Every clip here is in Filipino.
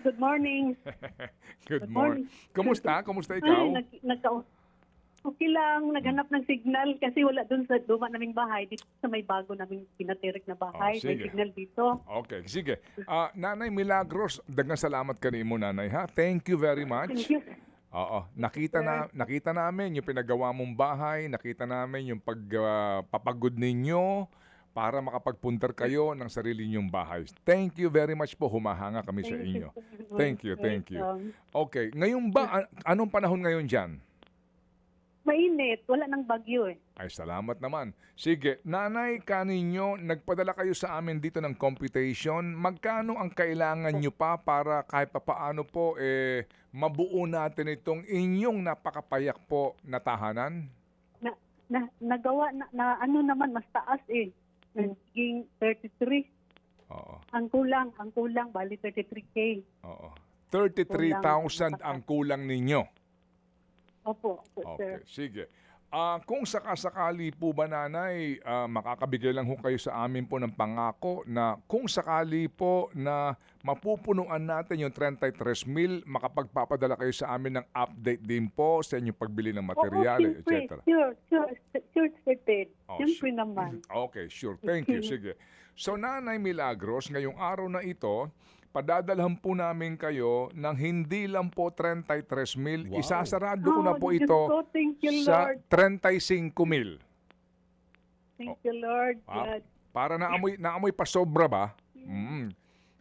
Good morning. Good morning. Kumusta? Kumusta ikaw? Okay lang, naghanap ng signal kasi wala dun sa luma naming bahay. Dito sa may bago naming pinatirik na bahay, may sige. signal dito. Okay, sige. Nanay Milagros, daghang salamat kanimo nanay ha. Thank you very much. Thank you. Oo, nakita namin yung pinagawa mong bahay, nakita namin yung pagpapagod ninyo para makapagpuntar kayo ng sarili ninyong bahay. Thank you very much po. Humahanga kami sa inyo. Thank you. Okay, ngayon ba anong panahon ngayon diyan? Mainit, wala nang bagyo eh. Ay, salamat naman. Sige, nanay, kaninyo, nagpadala kayo sa amin dito ng computation. Magkano ang kailangan nyo pa para kahit papaano po, mabuo natin itong inyong napakapayak po na tahanan? Nagawa na ano naman, mas taas eh. Naging 33. Oo. Ang kulang, bali 33K. Oo. 33,000 ang kulang ninyo. Opo, Okay, sir. sige. Kung sakasakali po ba nanay, makakabigay lang ho kayo sa amin po ng pangako na kung sakali po na mapupunuan natin yung 33,000, makapagpapadala kayo sa amin ng update din po sa inyong pagbili ng materyales, etc. Sure, Ted. Oh, Siyempre naman. Okay, sure. Thank you. Sige. So, Nanay Milagros, ngayong araw na ito, padadalhan po namin kayo ng hindi lang po 33,000. Wow. Isasarado ko na po Diyos ito ko, thank you, sa Lord. 35,000. Thank you, Lord. Ah, God. para naamoy pa sobra ba? Mm.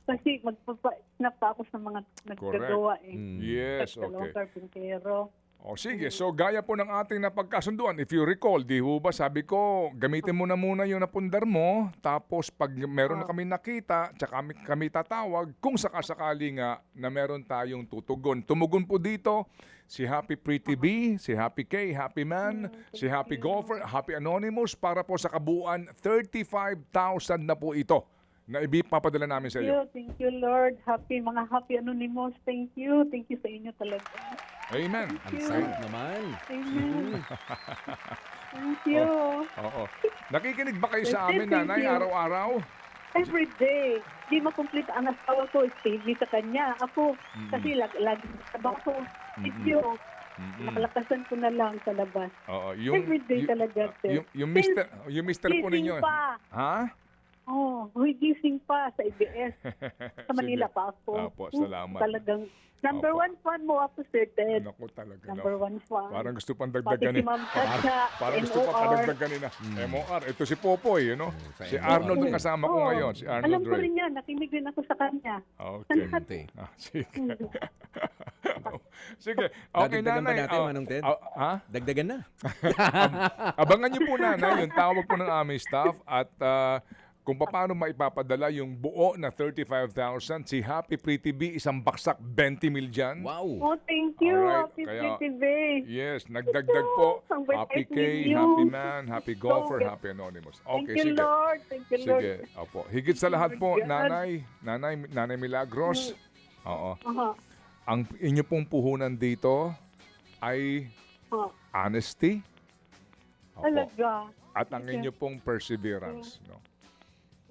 Kasi magpapa-snap pa ako sa mga naggagawa eh. Yes, Dalawang okay. karpintero. O sige, so gaya po ng ating napagkasunduan, if you recall, di ho ba, sabi ko, gamitin mo na muna yung napundar mo, tapos pag meron na kami nakita, tsaka kami tatawag, kung sakasakali nga na meron tayong tutugon. Tumugon po dito si Happy Pretty B, si Happy K, Happy Man, si Happy Golfer, Happy Anonymous, para po sa kabuuan, 35,000 na po ito na ipapadala namin sa iyo. Thank you, Lord. Mga happy anonymous. Thank you sa inyo talaga. Amen. Ang sweet naman. Amen. Thank you. Oo. Nakikinig ba kayo sa amin, Thank nanay, you. araw-araw? Every day. Di makomplete ang asawa ko. Stay sa kanya. Ako, kasi lagi sa ko. Thank you. Nakalakasan ko na lang sa labas. Oo, Every day talaga, sir. Yung mister po ninyo. Gising pa. Ha? Gising pa sa IBS. Sa Manila Sige. pa ako. Opo, salamat. Talagang number Opo. one fan mo ako, Sir Ted. Naku talaga. Number one fan. Parang gusto pang Pati dagdagan si Ma'am Chacha, Parang gusto pang NOR. padagdagan na. MOR. Ito si Popoy, Sa Si NOR. Arnold ang kasama ko Oo. ngayon. Si Alam Arnold ko Ray. rin yan. Nakinig din ako sa kanya. Okay. Ante. Sige. Sige. Okay, Dadagdagan ba nanay. natin, Manong Ted? Ha? Dagdagan na. Abangan niyo po, nanay, yung tawag po ng aming staff at kung paano maipapadala yung buo na 35,000. Si Happy Pretty B, isang baksak 20,000 dyan. Wow. Oh, thank you. Alright, Happy kaya- Pretty Bay. Yes, nagdagdag po. Ang bait Happy K, ninyo. Happy Man, Happy Golfer, Okay. Happy Anonymous. Thank Okay, you, sige. Lord. Thank you, Lord. Sige, opo. Higit sa lahat po, God. Nanay Milagros, oo. Aha. Ang inyo pong puhunan dito ay Aha. honesty. Opo. Talaga. At ang inyo pong perseverance, no.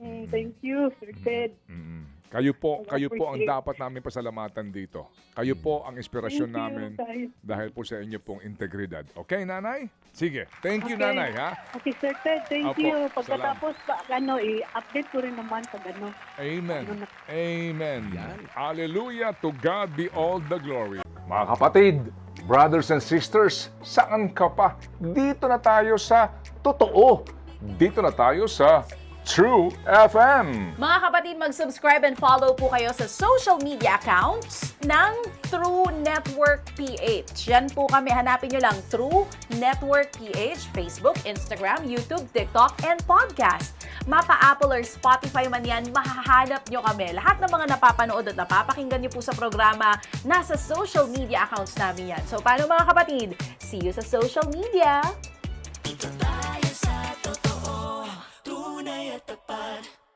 Thank you, Sir Ted. Kayo po ang appreciate. dapat namin pasalamatan dito. Kayo po ang inspirasyon Thank you, namin guys. dahil po sa inyo pong integridad. Okay, nanay? Sige. Thank you, Okay. nanay, ha? Okay, Sir Ted, thank Opo, you. Pagkatapos, i-update ko rin naman pag Amen. Ano Amen. Yan. Hallelujah. To God be all the glory. Mga kapatid, brothers and sisters, saan ka pa? Dito na tayo sa totoo. Dito na tayo sa True FM. Mga kapatid, mag-subscribe and follow po kayo sa social media accounts ng True Network PH. Yan po kami, hanapin nyo lang True Network PH, Facebook, Instagram, YouTube, TikTok, and podcast. Mapa Apple or Spotify man yan, mahahanap nyo kami. Lahat ng mga napapanood at napapakinggan nyo po sa programa, nasa social media accounts namin yan. So, paano mga kapatid? See you sa social media!